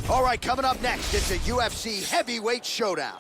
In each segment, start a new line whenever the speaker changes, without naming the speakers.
All right, coming up next, it's a UFC heavyweight showdown.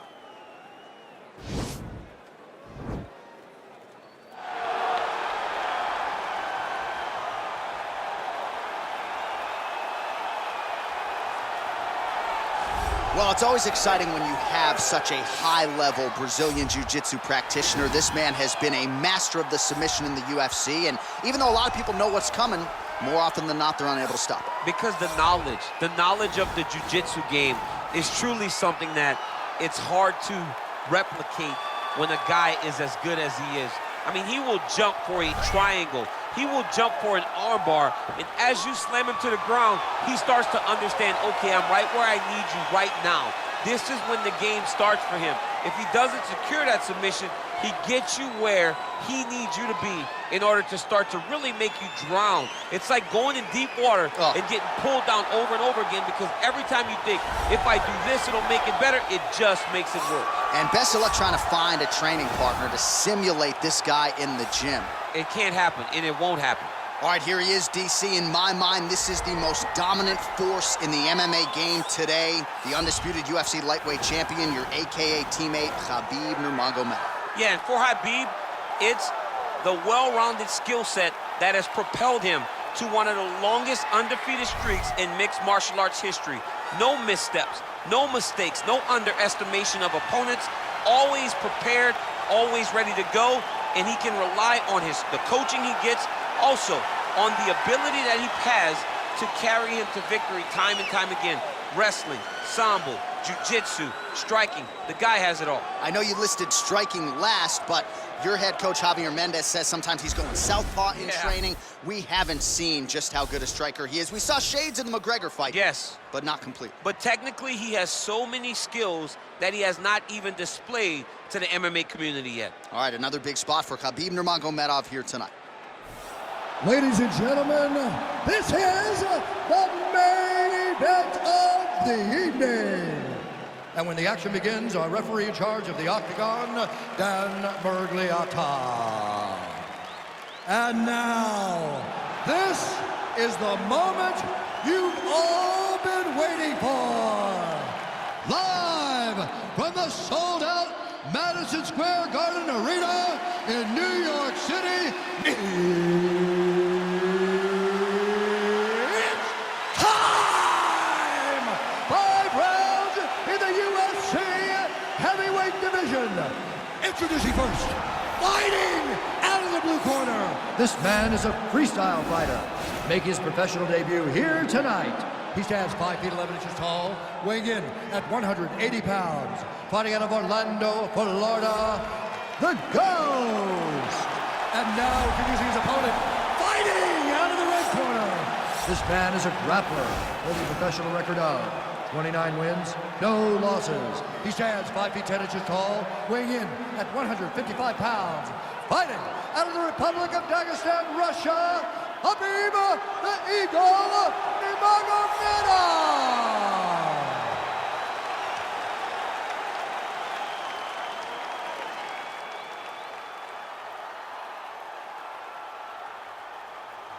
Well, it's always exciting when you have such a high-level Brazilian Jiu-Jitsu practitioner. This man has been a master of the submission in the UFC, and even though a lot of people know what's coming, more often than not, they're unable to stop it.
Because the knowledge of the Jiu-Jitsu game is truly something that it's hard to replicate when a guy is as good as he is. I mean, he will jump for a triangle. He will jump for an armbar, and as you slam him to the ground, he starts to understand, okay, I'm right where I need you right now. This is when the game starts for him. If he doesn't secure that submission, he gets you where he needs you to be in order to start to really make you drown. It's like going in deep water and getting pulled down over and over again, because every time you think, if I do this, it'll make it better, it just makes it worse. And
best of luck trying to find a training partner to simulate this guy in the gym.
It can't happen, and it won't happen.
All right, here he is, DC. In my mind, this is the most dominant force in the MMA game today. The undisputed UFC lightweight champion, your AKA teammate, Khabib Nurmagomedov.
Yeah, and for Khabib, it's the well-rounded skill set that has propelled him to one of the longest undefeated streaks in mixed martial arts history. No missteps, no mistakes, no underestimation of opponents, always prepared, always ready to go, and he can rely on the coaching he gets, also on the ability that he has to carry him to victory time and time again. Wrestling, sambo, jiu-jitsu, striking, the guy has it all.
I know you listed striking last, but your head coach, Javier Mendez, says sometimes he's going southpaw in training. We haven't seen just how good a striker he is. We saw shades in the McGregor fight.
Yes.
But not complete.
But technically, he has so many skills that he has not even displayed to the MMA community yet.
All right, another big spot for Khabib Nurmagomedov here tonight.
Ladies and gentlemen, this is the main event of the evening. And when the action begins, our referee in charge of the Octagon, Dan Bergliata. And now, this is the moment you've all been waiting for. Live from the sold-out Madison Square Garden Arena in New York City, it's time! 5 rounds in the UFC heavyweight division. Introducing first, fighting out of the blue corner. This man is a freestyle fighter, making his professional debut here tonight. He stands 5 feet 11 inches tall, weighing in at 180 pounds. Fighting out of Orlando, Florida, the Ghost. And now introducing his opponent, fighting out of the red corner. This man is a grappler with a professional record of 29 wins, no losses. He stands 5 feet 10 inches tall, weighing in at 155 pounds. Fighting out of the Republic of Dagestan, Russia, Khabib the Eagle Nurmagomedov.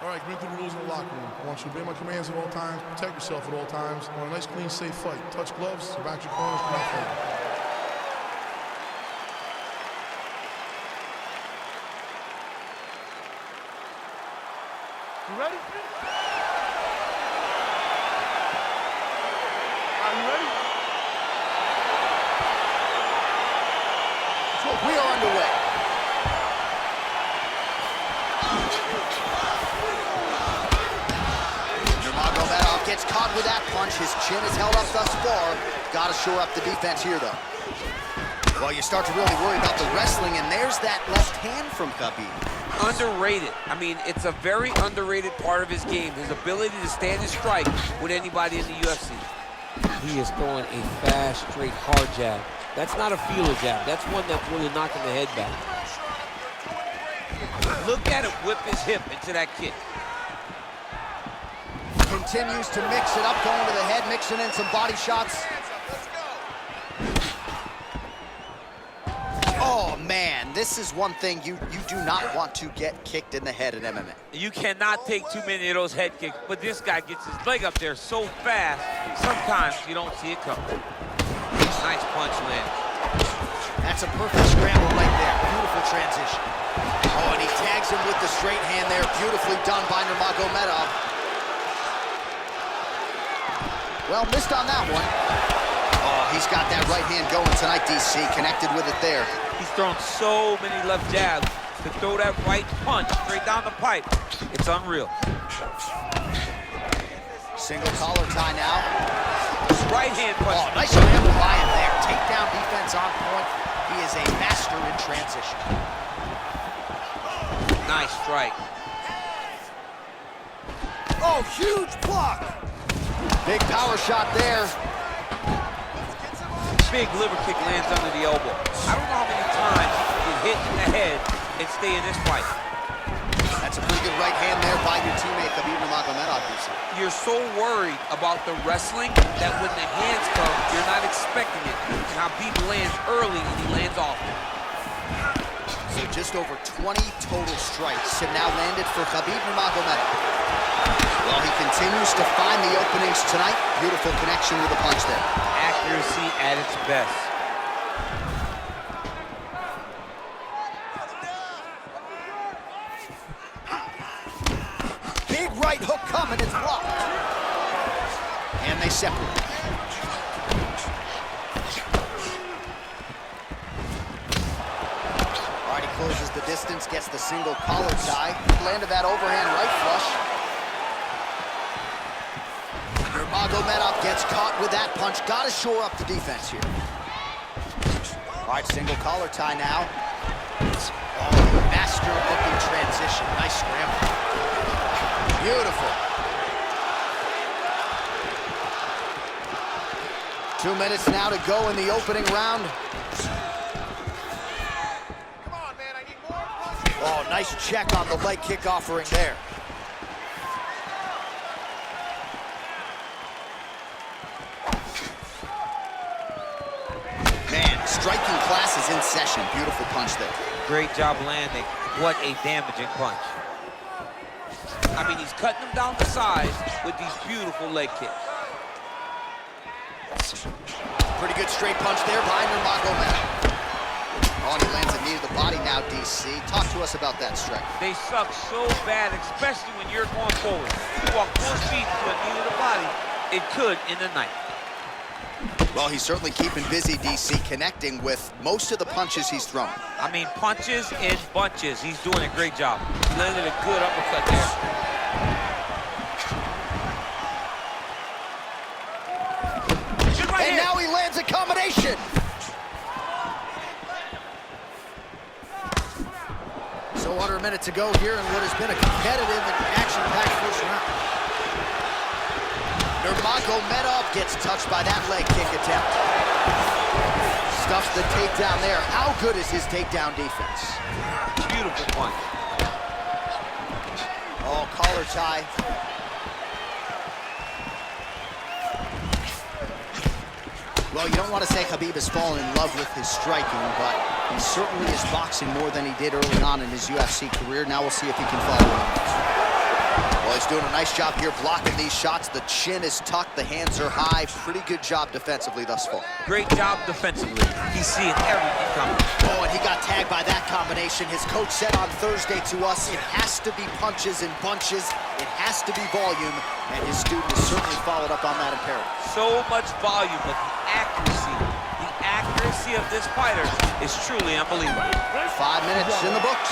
All right, commit to the rules in the locker room. I want you to obey my commands at all times, protect yourself at all times. I want a nice, clean, safe fight. Touch gloves, back your corners, come out fight.
You ready? Are you ready?
So we are underway. Nurmagomedov gets caught with that punch. His chin is held up thus far. Got to shore up the defense here, though. Well, you start to really worry about the wrestling, and there's that left hand from Khabib.
Underrated. I mean, it's a very underrated part of his game, his ability to stand and strike with anybody in the UFC. He is throwing a fast, straight, hard jab. That's not a feeler jab. That's one that's really knocking the head back. Look at him whip his hip into that kick.
Continues to mix it up, going to the head, mixing in some body shots. Oh, Oh, man, this is one thing you do not want to get kicked in the head in MMA.
You cannot take too many of those head kicks, but this guy gets his leg up there so fast, sometimes you don't see it coming. Nice punch land.
That's a perfect scramble right there. Beautiful transition. Oh, and he tags him with the straight hand there. Beautifully done by Nurmagomedov. Well, missed on that one. Oh, he's got that right hand going tonight, DC. Connected with it there.
He's thrown so many left jabs to throw that right punch straight down the pipe. It's unreal.
Single collar tie now.
Right hand punch.
Oh, nice scramble by him there. Takedown defense on point. He is a master in transition.
Nice strike.
Oh, huge block. Big power shot there.
Big liver kick lands under the elbow. I don't know how many times he can get hit in the head and stay in this fight.
That's a pretty good right hand there by your teammate, Khabib Nurmagomedov.
You're so worried about the wrestling that when the hands come, you're not expecting it. And Khabib lands early and he lands often.
So just over 20 total strikes have now landed for Khabib Nurmagomedov. Well, he continues to find the openings tonight. Beautiful connection with the punch there.
Accuracy at its best.
Big right hook coming, it's blocked. And they separate. All right, he closes the distance, gets the single collar tie. Landed that overhand right flush. Nurmagomedov gets caught with that punch. Got to shore up the defense here. All right, single collar tie now. Oh, master of the transition. Nice scramble. Beautiful. 2 minutes now to go in the opening round.
Come on, man, I need more punches.
Oh, nice check on the leg kick offering there. Man, striking class is in session. Beautiful punch there.
Great job landing. What a damaging punch. I mean, he's cutting them down the sides with these beautiful leg kicks.
Pretty good straight punch there by Nurmagomedov. Oh, and he lands a knee to the body now, DC. Talk to us about that strike.
They suck so bad, especially when you're going forward. You walk full speed to a knee to the body, it could end the night.
Well, he's certainly keeping busy, DC, connecting with most of the punches he's thrown.
I mean, punches in bunches. He's doing a great job. Landed a good uppercut there.
And now he lands a combination. So under a minute to go here in what has been a competitive and action-packed first round. Nurmagomedov gets touched by that leg kick attempt. Stuffs the takedown there. How good is his takedown defense?
Beautiful punch.
Oh, collar tie. Well, you don't want to say Khabib has fallen in love with his striking, but he certainly is boxing more than he did early on in his UFC career. Now we'll see if he can follow it. Well, he's doing a nice job here blocking these shots. The chin is tucked, the hands are high. Pretty good job defensively thus far.
Great job defensively. He's seeing everything coming.
Oh, and he got tagged by that combination. His coach said on Thursday to us, it has to be punches and bunches. It has to be volume, and his student has certainly followed up on that imperative.
So much volume, but the accuracy of this fighter is truly unbelievable.
5 minutes in the books.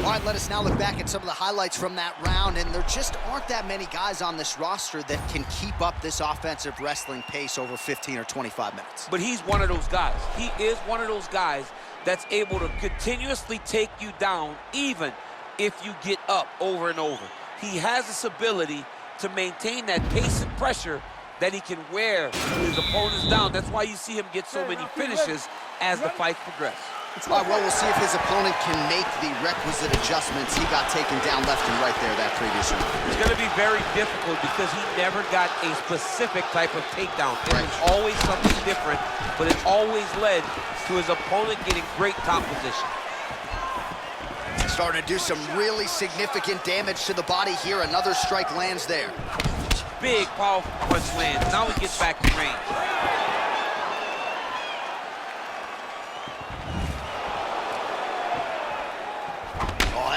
All right, let us now look back at some of the highlights from that round, and there just aren't that many guys on this roster that can keep up this offensive wrestling pace over 15 or 25 minutes.
But he's one of those guys. He is one of those guys that's able to continuously take you down even if you get up over and over. He has this ability to maintain that pace and pressure that he can wear his opponents down. That's why you see him get so many finishes as the fight progresses.
Well, we'll see if his opponent can make the requisite adjustments. He got taken down left and right there that previous round.
It's going to be very difficult because he never got a specific type of takedown. It was always something different, but it always led to his opponent getting great top position.
Starting to do some really significant damage to the body here. Another strike lands there.
Big, powerful punch lands. Now he gets back in range.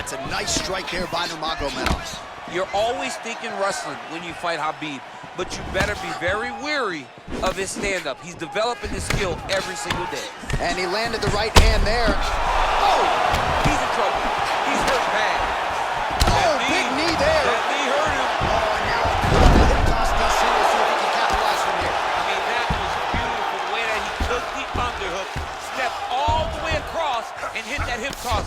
That's a nice strike there by Nurmagomedov.
You're always thinking wrestling when you fight Khabib, but you better be very wary of his stand-up. He's developing his skill every single day.
And he landed the right hand there.
Oh! He's in trouble. He's hurt bad.
Oh, big knee there.
That knee hurt him.
Oh, and now the hip toss DC. We'll see if he can capitalize from here.
I mean, that was beautiful, the way that he took the underhook, stepped all the way across, and hit that hip toss.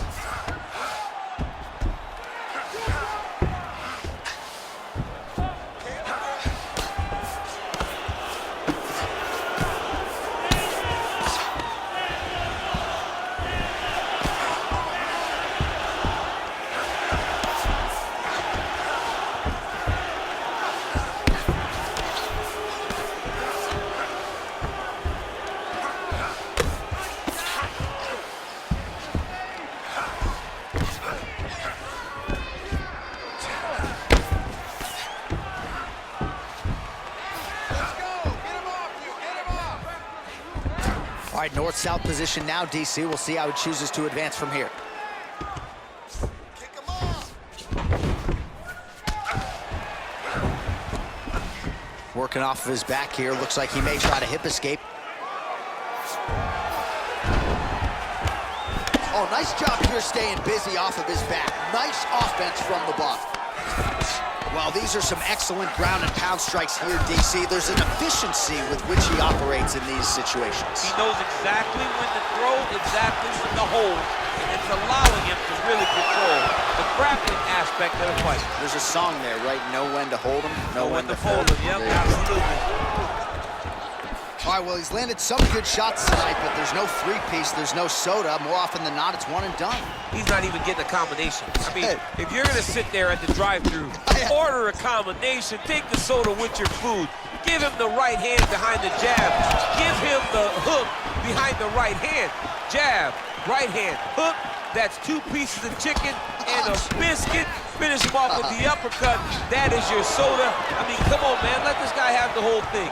All right, north-south position now, DC. We'll see how he chooses to advance from here.
Kick him off.
Working off of his back here. Looks like he may try to hip escape. Oh, nice job here staying busy off of his back. Nice offense from the buff. Well, these are some excellent ground and pound strikes here, DC. There's an efficiency with which he operates in these situations.
He knows exactly when to throw, exactly when to hold, and it's allowing him to really control the grappling aspect of the fight.
There's a song there, right? Know when to hold him, know when to
fold him. Yep, absolutely.
All right, well, he's landed some good shots tonight, but there's no three-piece, there's no soda. More often than not, it's one and done.
He's not even getting a combination. I mean, if you're gonna sit there at the drive-thru, order a combination, take the soda with your food, give him the right hand behind the jab, give him the hook behind the right hand, jab, right hand, hook, that's 2 pieces of chicken and a biscuit, finish him off with the uppercut, that is your soda. I mean, come on, man, let this guy have the whole thing.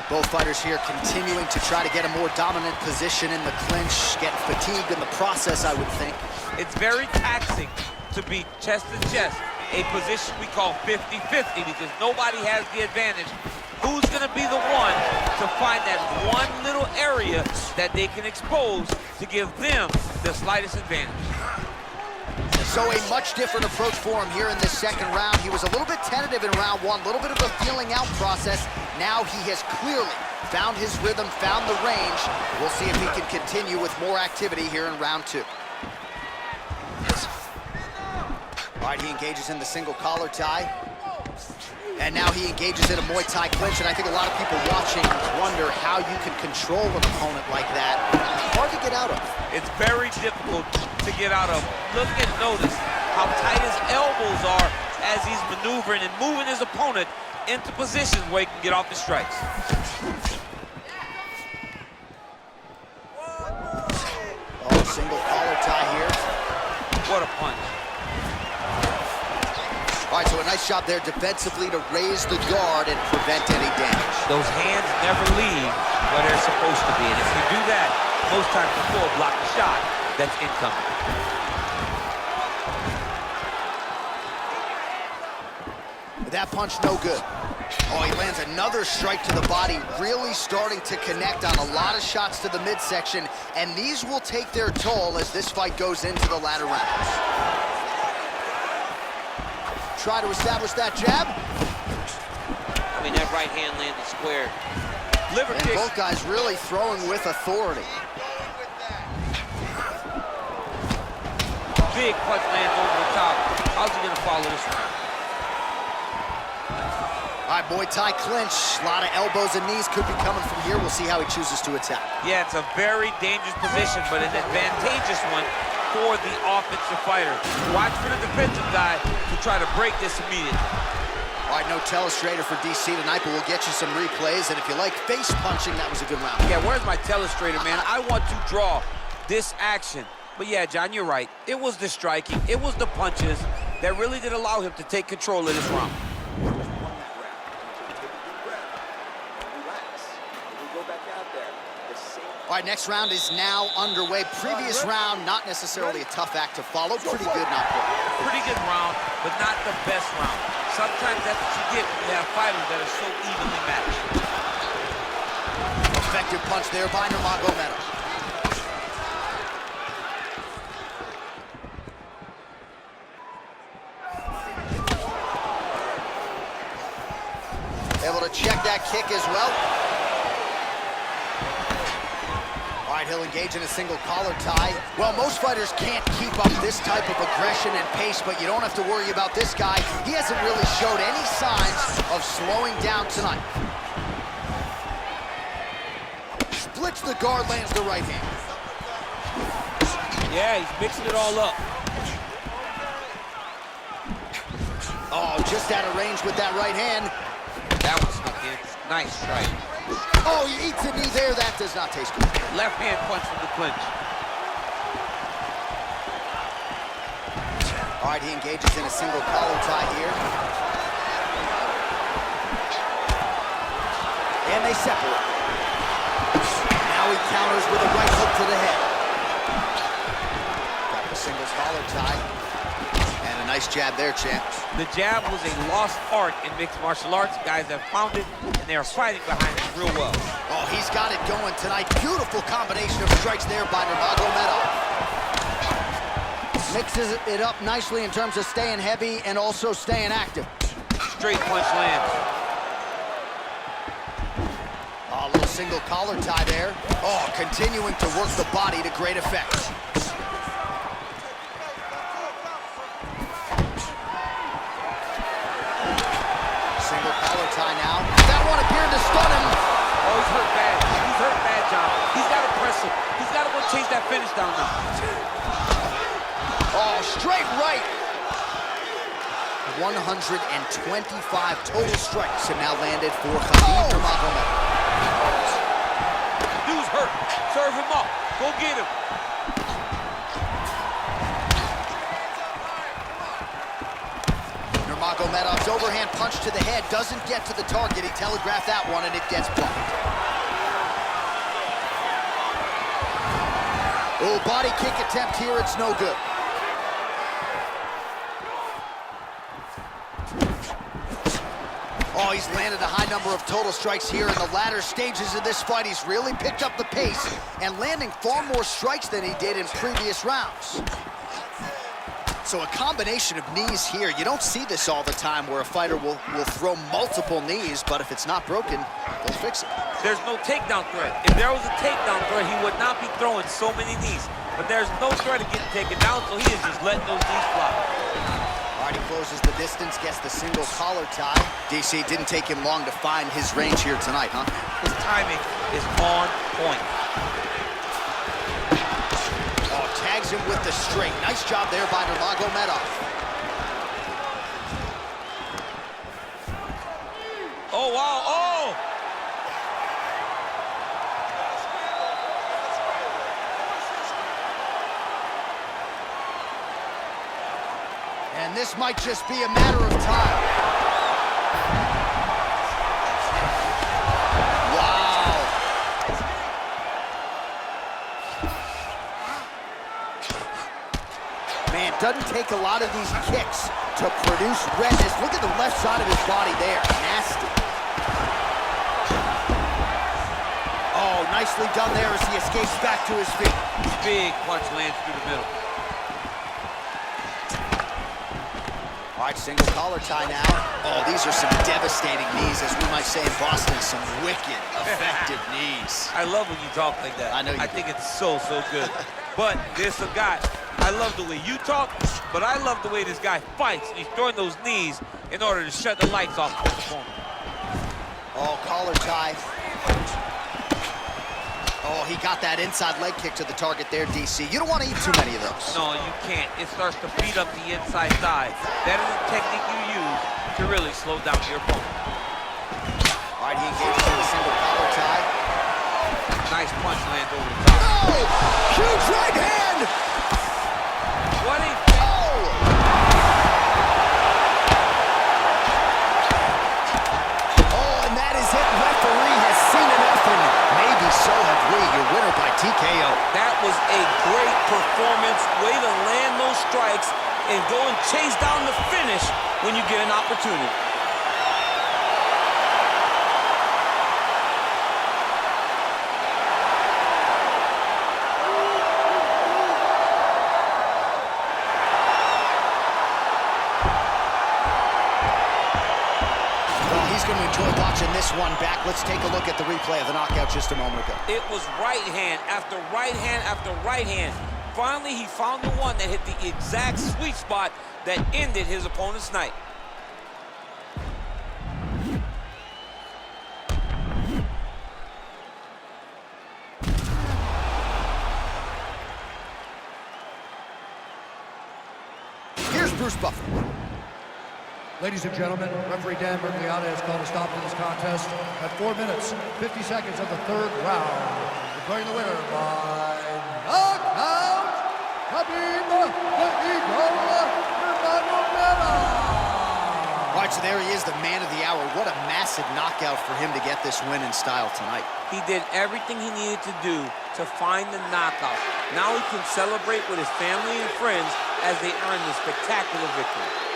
Both fighters here continuing to try to get a more dominant position in the clinch, getting fatigued in the process, I would think.
It's very taxing to be chest to chest, a position we call 50-50 because nobody has the advantage. Who's gonna be the one to find that one little area that they can expose to give them the slightest advantage?
So a much different approach for him here in this second round. He was a little bit tentative in round one, a little bit of a feeling out process. Now he has clearly found his rhythm, found the range. We'll see if he can continue with more activity here in round two. All right, he engages in the single collar tie. And now he engages in a Muay Thai clinch, and I think a lot of people watching wonder how you can control an opponent like that. Hard to get out of.
It's very difficult to get out of. Look and notice how tight his elbows are as he's maneuvering and moving his opponent into positions where he can get off the strikes.
Oh, single collar tie here.
What a punch.
All right, so a nice job there defensively to raise the guard and prevent any damage.
Those hands never leave where they're supposed to be, and if you do that, most times before block the shot that's incoming.
That punch no good. Oh, he lands another strike to the body, really starting to connect on a lot of shots to the midsection, and these will take their toll as this fight goes into the latter rounds. Try to establish that jab.
I mean, that right hand landed square. Liver
And
kicks.
both guys really throwing with authority.
Big punch lands over the top. How's he gonna follow this one?
All right, Muay Thai clinch. A lot of elbows and knees could be coming from here. We'll see how he chooses to attack.
Yeah, it's a very dangerous position, but an advantageous one for the offensive fighter. Watch for the defensive guy to try to break this immediately.
All right, no telestrator for DC tonight, but we'll get you some replays. And if you like face punching, that was a good round.
Yeah, where's my telestrator, man? I want to draw this action. But yeah, John, you're right. It was the striking, it was the punches that really did allow him to take control of this round.
All right, next round is now underway. Previous round, not necessarily a tough act to follow. Pretty good, not poor.
Pretty good round, but not the best round. Sometimes that's what you get when you have fighters that are so evenly matched.
Effective punch there by Nurmagomedov. Able to check that kick as well. All right, he'll engage in a single collar tie. Well, most fighters can't keep up this type of aggression and pace, but you don't have to worry about this guy. He hasn't really showed any signs of slowing down tonight. Splits the guard, lands the right hand.
Yeah, he's mixing it all up.
Oh, just out of range with that right hand.
That was snuck in. Nice strike.
Oh, he eats a knee there. That does not taste good.
Left hand punch from the clinch.
All right, he engages in a single collar tie here. And they separate. Now he counters with a right hook to the head. Got the singles collar tie. And a nice jab there, champ.
The jab was a lost art in mixed martial arts. Guys have found it, and they are fighting behind it real well.
Oh, he's got it going tonight. Beautiful combination of strikes there by Nurmagomedov. Mixes it up nicely in terms of staying heavy and also staying active.
Straight punch lands.
Oh, a little single collar tie there. Oh, continuing to work the body to great effect. Single collar tie now. That one appeared to stun him.
Oh, he's hurt bad. He's hurt bad, John. He's got to press him. He's got to go chase that finish down now.
Oh, straight right. 125 total strikes have now landed for Khabib Nurmagomedov.
Dude's hurt. Serve him up. Go get him.
Nurmagomedov's overhand punch to the head doesn't get to the target. He telegraphed that one, and it gets blocked. Oh, body kick attempt here. It's no good. Oh, he's landed a high number of total strikes here in the latter stages of this fight. He's really picked up the pace and landing far more strikes than he did in previous rounds. So a combination of knees here. You don't see this all the time where a fighter will throw multiple knees, but if it's not broken, they'll fix it.
There's no takedown threat. If there was a takedown threat, he would not be throwing so many knees. But there's no threat of getting taken down, so he is just letting those knees fly.
All right, he closes the distance, gets the single collar tie. DC, didn't take him long to find his range here tonight, huh?
His timing is on point.
Oh, tags him with the straight. Nice job there by Nurmagomedov.
Oh, wow, oh!
And this might just be a matter of time. Wow. Man, doesn't take a lot of these kicks to produce redness. Look at the left side of his body there. Nasty. Oh, nicely done there as he escapes back to his feet.
Big punch lands through the middle.
All right, single collar tie now. Oh, these are some devastating knees, as we might say in Boston. Some wicked, effective knees.
I love when you talk like that.
I know you do.
think it's so good. But there's a guy, I love the way you talk, but I love the way this guy fights. He's throwing those knees in order to shut the lights off of his opponent.
Oh, collar tie. Oh, he got that inside leg kick to the target there, DC. You don't want to eat too many of those.
No, you can't. It starts to beat up the inside thigh. That is the technique you use to really slow down your opponent.
All right, he engages in a single collar tie.
Nice punch lands over the top.
Oh! Huge right hand!
What a...
Oh, and that is it. Referee has seen enough, and maybe so have we. Your winner by TKO.
That was a great performance. Way to land those strikes and go and chase down the finish when you get an opportunity.
Going to enjoy watching this one back. Let's take a look at the replay of the knockout just a moment ago.
It was right hand after right hand after right hand. Finally, he found the one that hit the exact sweet spot that ended his opponent's night.
Here's Bruce Buffer.
Ladies and gentlemen, referee Dan Bergliata has called a stop to this contest at 4 minutes, 50 seconds of the third round. Declaring the winner by knockout, Khabib Nurmagomedov.
All right, so there he is, the man of the hour. What a massive knockout for him to get this win in style tonight.
He did everything he needed to do to find the knockout. Now he can celebrate with his family and friends as they earn this spectacular victory.